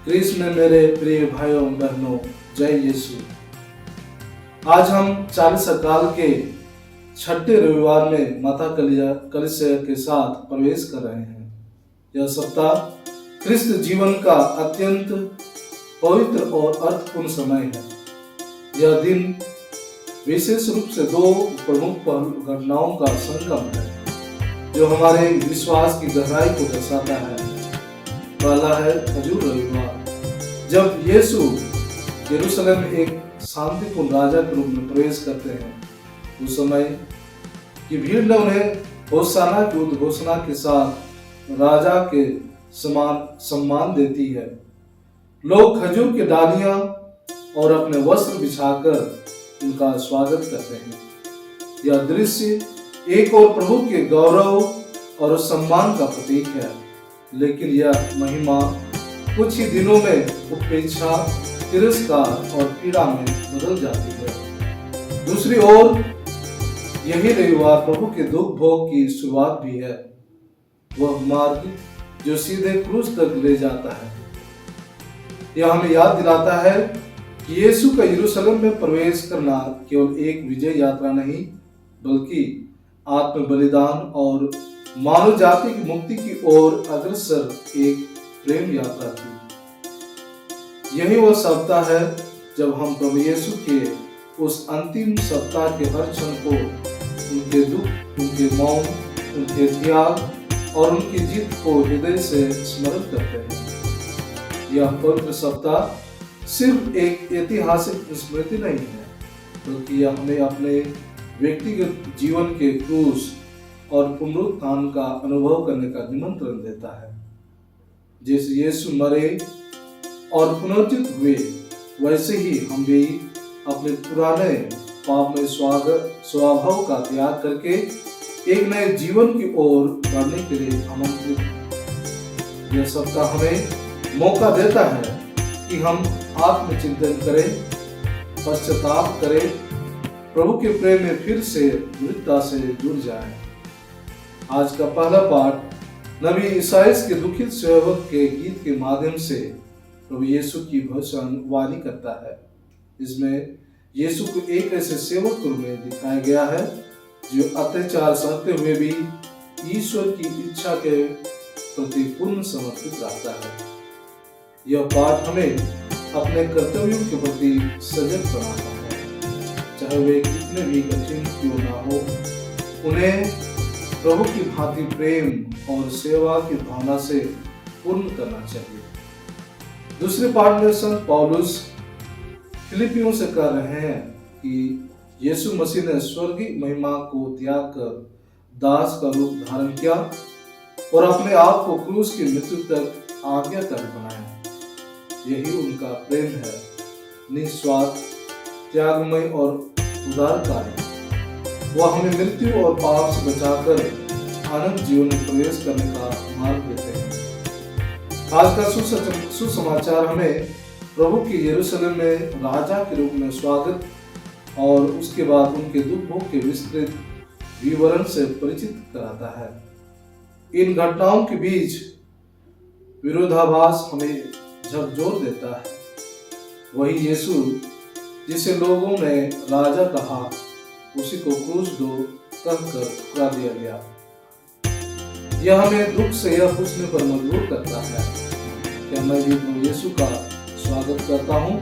कृष्ण में मेरे प्रिय भाइयों बहनों, जय यीशु। आज हम 40 काल के छठे रविवार में माता कलिसिया के साथ प्रवेश कर रहे हैं। यह सप्ताह ख्रिस्त जीवन का अत्यंत पवित्र और अर्थपूर्ण समय है। यह दिन विशेष रूप से दो प्रमुख घटनाओं का संगम है जो हमारे विश्वास की गहराई को दर्शाता है। पहला है खजूर रविवार, जब यीशु यरूशलेम में एक शांतिपूर्ण राजा के रूप में प्रवेश करते हैं। उस समय की भीड़ ने उन्हें होशाना की उद्घोषणा के साथ राजा के समान सम्मान देती है। लोग खजूर की डालियां और अपने वस्त्र बिछाकर उनका स्वागत करते हैं। यह दृश्य एक और प्रभु के गौरव और सम्मान का प्रतीक है, लेकिन यह महिमा कुछ ही दिनों में उपेक्षा, तिरस्कार और पीड़ा में बदल जाती है। दूसरी ओर यही रविवार प्रभु के दुख भोग की शुरुआत भी है। वह मार्ग जो सीधे क्रूस तक ले जाता है। यह हमें याद दिलाता है कि यीशु का यरूशलेम में प्रवेश करना केवल एक विजय यात्रा नहीं, बल्कि आत्म बलिदान और मानव जाति की मुक्ति की ओर अग्रसर एक प्रेम यात्रा थी। यही वह सप्ताह है जब हम प्रभु यीशु के उस अंतिम सप्ताह के हर क्षण को उनके दुख, उनके मौन, उनके त्याग और उनकी जीत को हृदय से स्मरण करते हैं। यह पवित्र सप्ताह सिर्फ एक ऐतिहासिक स्मृति नहीं है, बल्कि यह हमें अपने व्यक्तिगत जीवन के क्रूस और पुनरुत्थान का अनुभव करने का निमंत्रण देता है। जैसे यीशु मरे और पुनर्जीवित हुए, वैसे ही हम भी अपने पुराने पापमय स्वभाव का त्याग करके एक नए जीवन की ओर बढ़ने के लिए आमंत्रित। यह सप्ताह हमें मौका देता है कि हम आत्मचिंतन करें, पश्चाताप करें, प्रभु के प्रेम में फिर से दृढ़ता से जुड़ जाएं। आज का पहला पाठ नबी ईसाइयाह के दुखित सेवक के गीत के माध्यम से प्रभु यीशु की भविष्यवाणी करता है। इसमें यीशु को एक ऐसे सेवक के रूप में दिखाया गया है जो अत्याचार सहते हुए भी ईश्वर की इच्छा के प्रति पूर्ण समर्पित रहता है। यह पाठ हमें अपने कर्तव्यों के प्रति सजग बनाता है, चाहे वे कितने भी कठिन क्यों ना हो। उन्हें प्रभु की भांति प्रेम और सेवा की भावना से पूर्ण करना चाहिए। दूसरे पाठ में संत पौलुस फिलिपियों से कह रहे हैं कि यीशु मसीह ने स्वर्गीय महिमा को त्याग कर दास का रूप धारण किया और अपने आप को क्रूस की मृत्यु तक आज्ञाकारी बनाया। यही उनका प्रेम है, निस्वार्थ, त्यागमय और उदारकारी। वह हमें मृत्यु और पाप से बचाकर आनंद जीवन में प्रवेश करने का मार्ग देते हैं। आज का सुसमाचार हमें प्रभु के यरूशलेम में राजा के रूप में स्वागत और उसके बाद उनके दुख भोग के विस्तृत विवरण से परिचित कराता है। इन घटनाओं के बीच विरोधाभास हमें झकझोर देता है। वही यीशु जिसे लोगों ने राजा कहा, उसी को क्रूस दो कहकर ठुकरा दिया गया। यह हमें दुख से यह पूछने पर मजबूर करता है, क्या मैं भी प्रभु यीशु का स्वागत करता हूँ,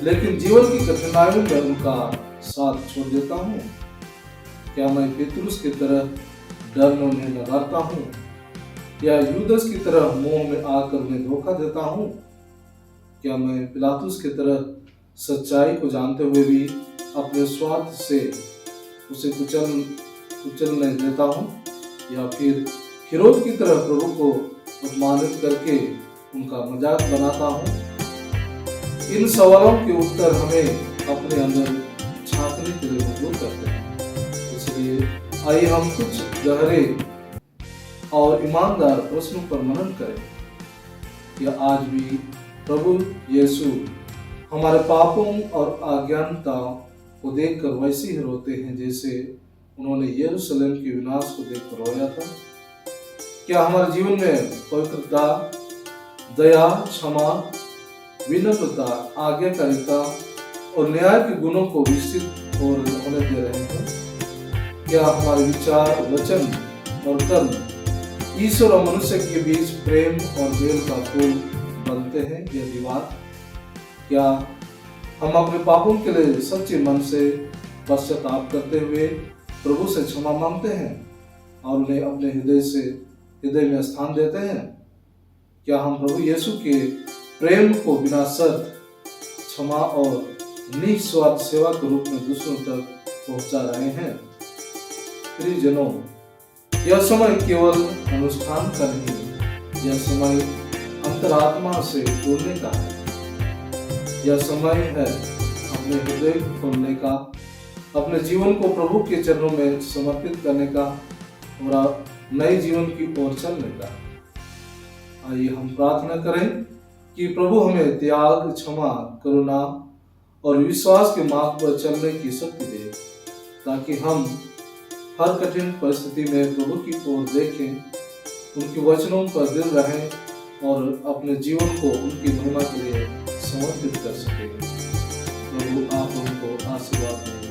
लेकिन जीवन की कठिनाइयों में उनका साथ छोड़ देता हूँ? क्या मैं पेतरुस की तरह डर में उन्हें लगाता हूँ, या यूदस की तरह मोह में आकर उन्हें धोखा देता हूँ? क्या मैं पिलातुस की तरह सच्चाई को जानते हुए भी अपने स्वार्थ से उसे कुचलने देता हूँ, या फिर हेरोद की तरह प्रभु को अपमानित करके उनका मजाक बनाता हूँ? इन सवालों के उत्तर हमें अपने अंदर झांकने के लिए मजबूर करते हैं। इसलिए आइए हम कुछ गहरे और ईमानदार प्रश्नों पर मनन करें। यह आज भी प्रभु यीशु हमारे पापों और अज्ञानता को देखकर वैसे ही रोते हैं जैसे उन्होंने यरूशलेम के विनाश को देखकर रोया था। क्या हमारे जीवन में पवित्रता, दया, क्षमा, विनम्रता, आज्ञाकारिता और न्याय के गुणों को विकसित और होने दे रहे हैं। क्या हमारे विचार, वचन और कर्म ईश्वर और मनुष्य के बीच प्रेम और मेल का पुल बनते हैं या दीवार? क्या हम अपने पापों के लिए सच्चे मन से पश्चाताप करते हुए प्रभु से क्षमा मांगते हैं और उन्हें अपने हृदय में स्थान देते हैं? क्या हम प्रभु यीशु के प्रेम को बिना शर्त, क्षमा और निस्वार्थ सेवा के रूप में दूसरों तक पहुंचा रहे हैं? प्रियजनों, यह समय केवल अनुष्ठान का नहीं, यह समय अंतरात्मा से जुड़ने का है। यह समय है अपने हृदय खोलने का, अपने जीवन को प्रभु के चरणों में समर्पित करने का और नए जीवन की ओर चलने का। आइए हम प्रार्थना करें कि प्रभु हमें त्याग, क्षमा, करुणा और विश्वास के मार्ग पर चलने की शक्ति दे, ताकि हम हर कठिन परिस्थिति में प्रभु की ओर देखें, उनके वचनों पर दिल रहें और अपने जीवन को उनकी महिमा के लिए समर्पित कर सकें। प्रभु आप उनको आशीर्वाद दें।